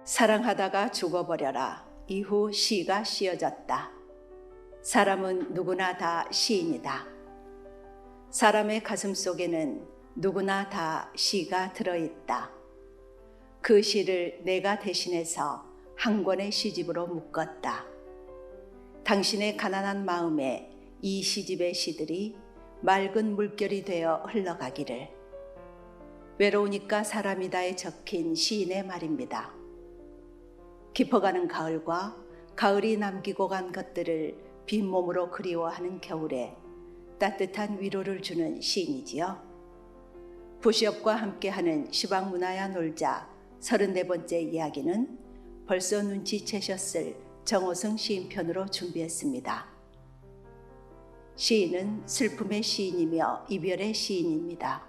사랑하다가 죽어버려라. 이후 시가 씌어졌다. 사람은 누구나 다 시인이다. 사람의 가슴 속에는 누구나 다 시가 들어있다. 그 시를 내가 대신해서 한 권의 시집으로 묶었다. 당신의 가난한 마음에 이 시집의 시들이 맑은 물결이 되어 흘러가기를. 외로우니까 사람이다에 적힌 시인의 말입니다. 깊어가는 가을과 가을이 남기고 간 것들을 빈몸으로 그리워하는 겨울에 따뜻한 위로를 주는 시인이지요. 부시업과 함께하는 시방문화야 놀자 34번째 이야기는 벌써 눈치채셨을 정호승 시인 편으로 준비했습니다. 시인은 슬픔의 시인이며 이별의 시인입니다.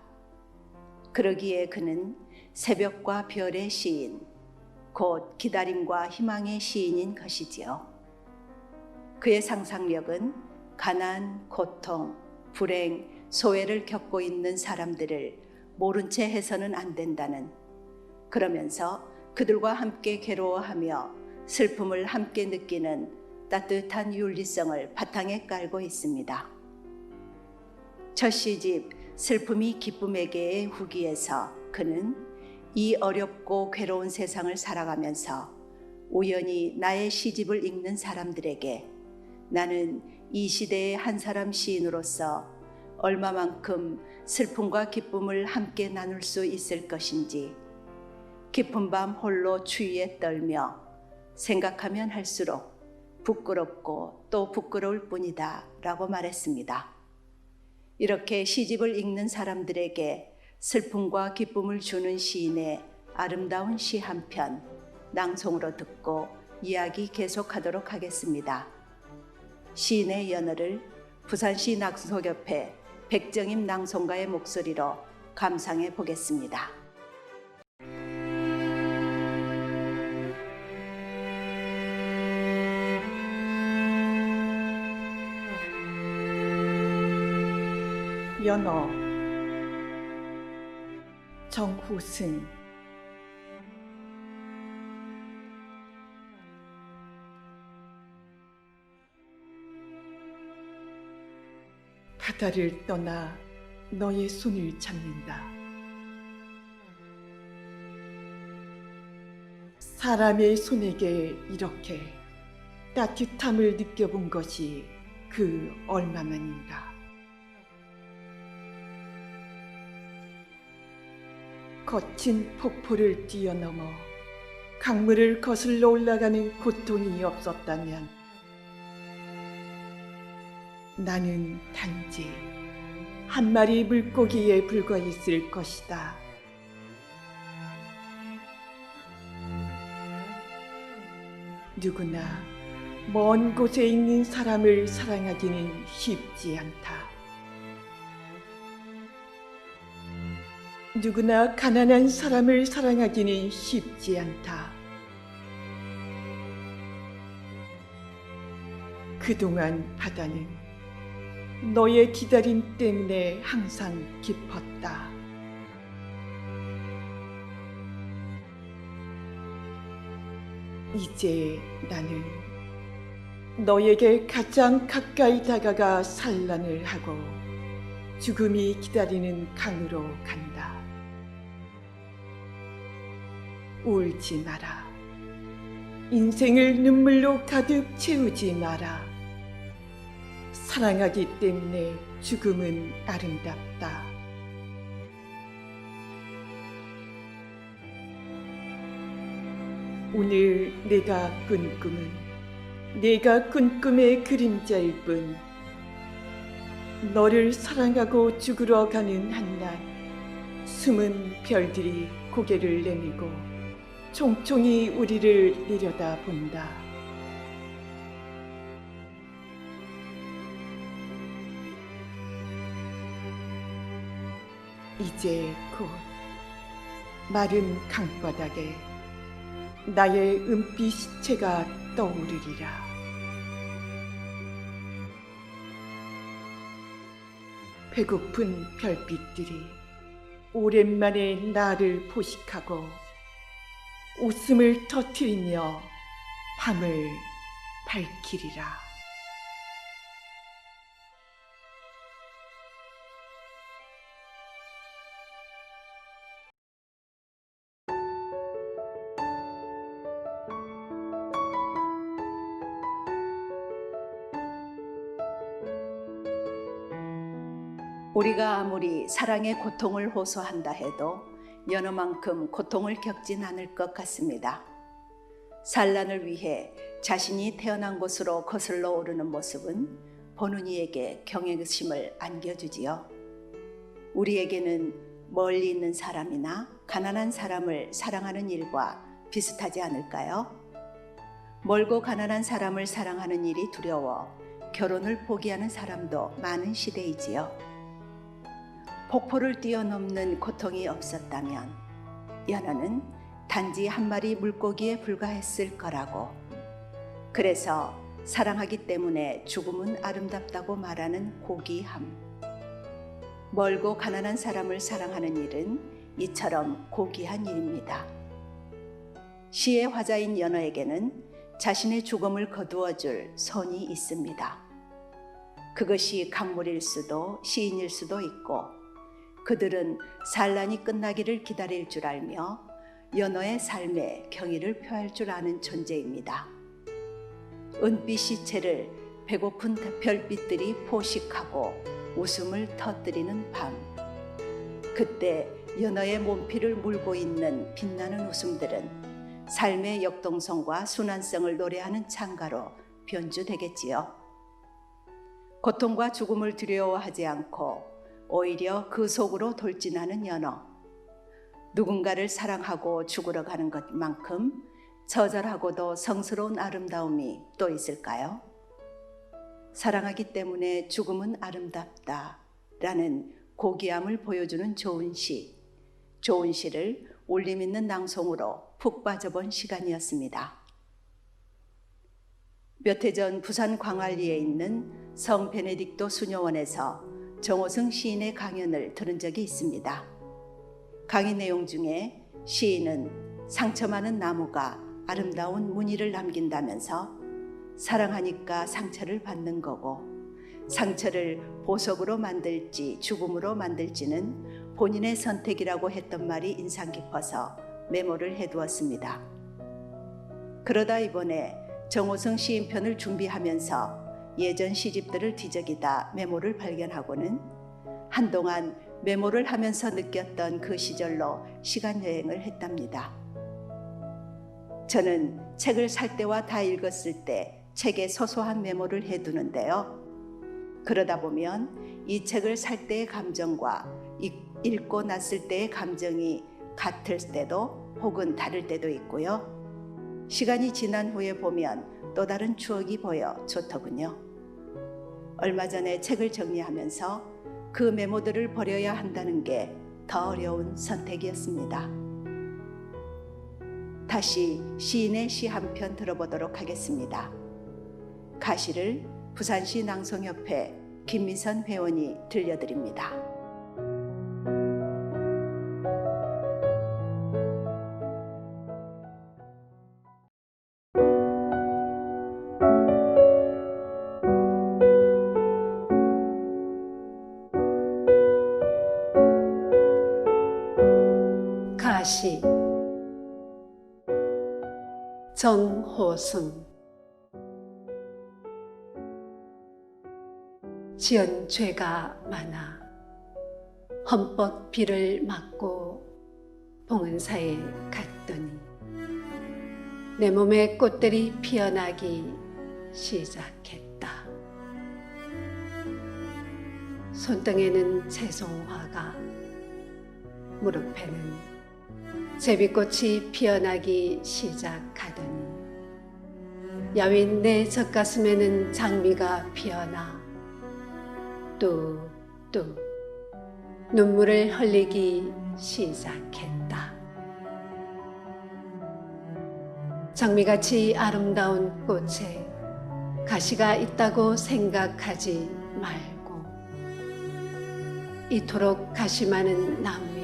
그러기에 그는 새벽과 별의 시인, 곧 기다림과 희망의 시인인 것이지요. 그의 상상력은 가난, 고통, 불행, 소외를 겪고 있는 사람들을 모른 채 해서는 안 된다는, 그러면서 그들과 함께 괴로워하며 슬픔을 함께 느끼는 따뜻한 윤리성을 바탕에 깔고 있습니다. 첫 시집 슬픔이 기쁨에게의 후기에서 그는 이 어렵고 괴로운 세상을 살아가면서 우연히 나의 시집을 읽는 사람들에게 나는 이 시대의 한 사람 시인으로서 얼마만큼 슬픔과 기쁨을 함께 나눌 수 있을 것인지, 깊은 밤 홀로 추위에 떨며 생각하면 할수록 부끄럽고 또 부끄러울 뿐이다 라고 말했습니다. 이렇게 시집을 읽는 사람들에게 슬픔과 기쁨을 주는 시인의 아름다운 시 한 편 낭송으로 듣고 이야기 계속하도록 하겠습니다. 시인의 연어를 부산시 낭송협회 백정임 낭송가의 목소리로 감상해 보겠습니다. 연어 정호승. 바다를 떠나 너의 손을 잡는다. 사람의 손에게 이렇게 따뜻함을 느껴본 것이 그 얼마만인가. 거친 폭포를 뛰어넘어 강물을 거슬러 올라가는 고통이 없었다면 나는 단지 한 마리 물고기에 불과했을 것이다. 누구나 먼 곳에 있는 사람을 사랑하기는 쉽지 않다. 누구나 가난한 사람을 사랑하기는 쉽지 않다. 그동안 바다는 너의 기다림 때문에 항상 깊었다. 이제 나는 너에게 가장 가까이 다가가 산란을 하고 죽음이 기다리는 강으로 간다. 울지 마라. 인생을 눈물로 가득 채우지 마라. 사랑하기 때문에 죽음은 아름답다. 오늘 내가 꾼 꿈은 내가 꾼 꿈의 그림자일 뿐, 너를 사랑하고 죽으러 가는 한날 숨은 별들이 고개를 내밀고 총총히 우리를 내려다본다. 이제 곧 마른 강바닥에 나의 은빛 시체가 떠오르리라. 배고픈 별빛들이 오랜만에 나를 포식하고 웃음을 터뜨리며 밤을 밝히리라. 우리가 아무리 사랑의 고통을 호소한다 해도 연어만큼 고통을 겪진 않을 것 같습니다. 산란을 위해 자신이 태어난 곳으로 거슬러 오르는 모습은 보는 이에게 경외심을 안겨주지요. 우리에게는 멀리 있는 사람이나 가난한 사람을 사랑하는 일과 비슷하지 않을까요? 멀고 가난한 사람을 사랑하는 일이 두려워 결혼을 포기하는 사람도 많은 시대이지요. 폭포를 뛰어넘는 고통이 없었다면 연어는 단지 한 마리 물고기에 불과했을 거라고. 그래서 사랑하기 때문에 죽음은 아름답다고 말하는 고귀함. 멀고 가난한 사람을 사랑하는 일은 이처럼 고귀한 일입니다. 시의 화자인 연어에게는 자신의 죽음을 거두어줄 손이 있습니다. 그것이 강물일 수도 시인일 수도 있고, 그들은 산란이 끝나기를 기다릴 줄 알며 연어의 삶에 경의를 표할 줄 아는 존재입니다. 은빛 시체를 배고픈 별빛들이 포식하고 웃음을 터뜨리는 밤. 그때 연어의 몸피를 물고 있는 빛나는 웃음들은 삶의 역동성과 순환성을 노래하는 찬가로 변주되겠지요. 고통과 죽음을 두려워하지 않고 오히려 그 속으로 돌진하는 연어. 누군가를 사랑하고 죽으러 가는 것만큼 처절하고도 성스러운 아름다움이 또 있을까요? 사랑하기 때문에 죽음은 아름답다 라는 고귀함을 보여주는 좋은 시. 좋은 시를 울림 있는 낭송으로 푹 빠져본 시간이었습니다. 몇 해 전 부산 광안리에 있는 성 베네딕토 수녀원에서 정호승 시인의 강연을 들은 적이 있습니다. 강의 내용 중에 시인은 상처 많은 나무가 아름다운 무늬를 남긴다면서 사랑하니까 상처를 받는 거고, 상처를 보석으로 만들지 죽음으로 만들지는 본인의 선택이라고 했던 말이 인상 깊어서 메모를 해두었습니다. 그러다 이번에 정호승 시인 편을 준비하면서 예전 시집들을 뒤적이다 메모를 발견하고는 한동안 메모를 하면서 느꼈던 그 시절로 시간여행을 했답니다. 저는 책을 살 때와 다 읽었을 때 책에 소소한 메모를 해두는데요. 그러다 보면 이 책을 살 때의 감정과 읽고 났을 때의 감정이 같을 때도 혹은 다를 때도 있고요. 시간이 지난 후에 보면 또 다른 추억이 보여 좋더군요. 얼마 전에 책을 정리하면서 그 메모들을 버려야 한다는 게 더 어려운 선택이었습니다. 다시 시인의 시 한 편 들어보도록 하겠습니다. 가시를 부산시 낭송협회 김미선 회원이 들려드립니다. 가시 정호승. 지은 죄가 많아 헌법 비를 맞고 봉은사에 갔더니 내 몸에 꽃들이 피어나기 시작했다. 손등에는 채송화가, 무릎에는 제비꽃이 피어나기 시작하더니 야윈 내 젖가슴에는 장미가 피어나 뚝뚝 눈물을 흘리기 시작했다. 장미같이 아름다운 꽃에 가시가 있다고 생각하지 말고, 이토록 가시 많은 나무에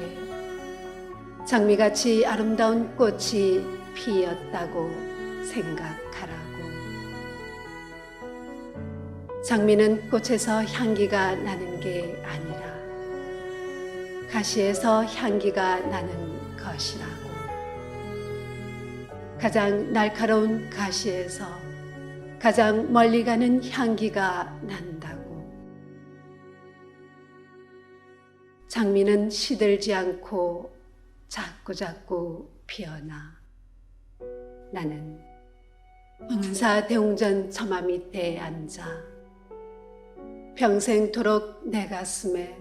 장미같이 아름다운 꽃이 피었다고 생각하라고. 장미는 꽃에서 향기가 나는 게 아니라 가시에서 향기가 나는 것이라고. 가장 날카로운 가시에서 가장 멀리 가는 향기가 난다고. 장미는 시들지 않고 자꾸자꾸 피어나. 나는 흥사대웅전 처마 밑에 앉아 평생토록 내 가슴에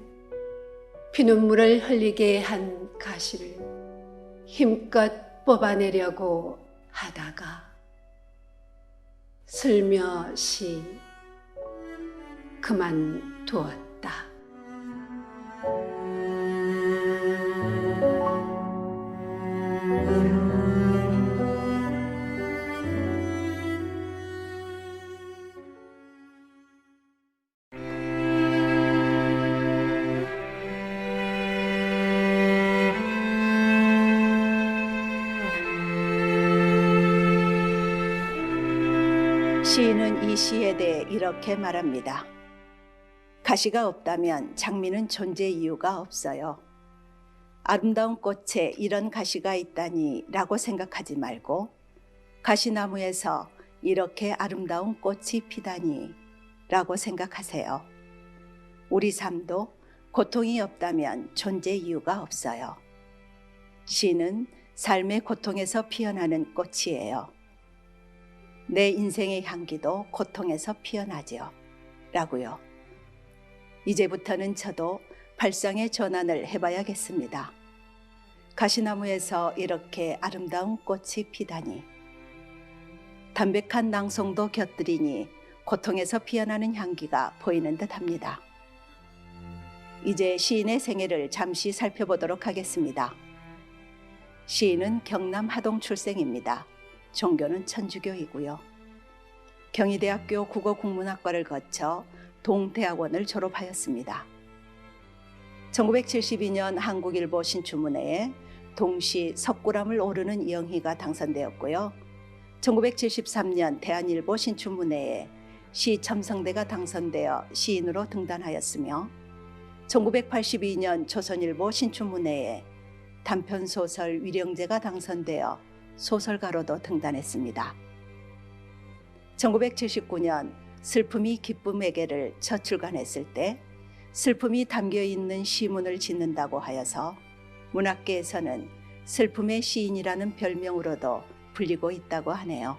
피눈물을 흘리게 한 가시를 힘껏 뽑아내려고 하다가 슬며시 그만두었다. 시인은 이 시에 대해 이렇게 말합니다. 가시가 없다면 장미는 존재 이유가 없어요. 아름다운 꽃에 이런 가시가 있다니 라고 생각하지 말고 가시나무에서 이렇게 아름다운 꽃이 피다니 라고 생각하세요. 우리 삶도 고통이 없다면 존재 이유가 없어요. 시는 삶의 고통에서 피어나는 꽃이에요. 내 인생의 향기도 고통에서 피어나죠. 라고요. 이제부터는 저도 발상의 전환을 해봐야겠습니다. 가시나무에서 이렇게 아름다운 꽃이 피다니. 담백한 낭송도 곁들이니 고통에서 피어나는 향기가 보이는 듯합니다. 이제 시인의 생애를 잠시 살펴보도록 하겠습니다. 시인은 경남 하동 출생입니다. 종교는 천주교이고요. 경희대학교 국어국문학과를 거쳐 동대학원을 졸업하였습니다. 1972년 한국일보 신춘문예에 동시 석굴암을 오르는 영희가 당선되었고요. 1973년 대한일보 신춘문예에 시 첨성대가 당선되어 시인으로 등단하였으며 1982년 조선일보 신춘문예에 단편소설 위령제가 당선되어 소설가로도 등단했습니다. 1979년 슬픔이 기쁨에게를 첫 출간했을 때 슬픔이 담겨있는 시문을 짓는다고 하여서 문학계에서는 슬픔의 시인이라는 별명으로도 불리고 있다고 하네요.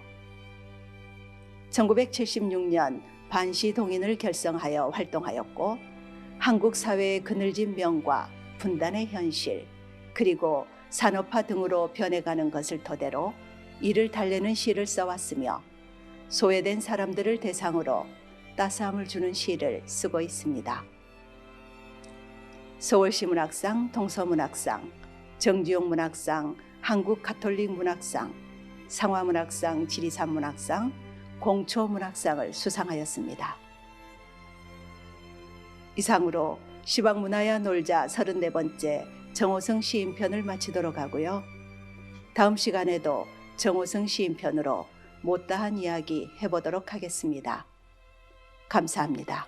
1976년 반시동인을 결성하여 활동하였고 한국 사회의 그늘진 명과 분단의 현실 그리고 산업화 등으로 변해가는 것을 토대로 이를 달래는 시를 써왔으며 소외된 사람들을 대상으로 따스함을 주는 시를 쓰고 있습니다. 서울시 문학상, 동서문학상, 정지용 문학상, 한국가톨릭 문학상, 상화문학상, 지리산 문학상, 공초문학상을 수상하였습니다. 이상으로 시방문화야 놀자 34번째 정호성 시인편을 마치도록 하고요. 다음 시간에도 정호성 시인편으로 못다한 이야기 해보도록 하겠습니다. 감사합니다.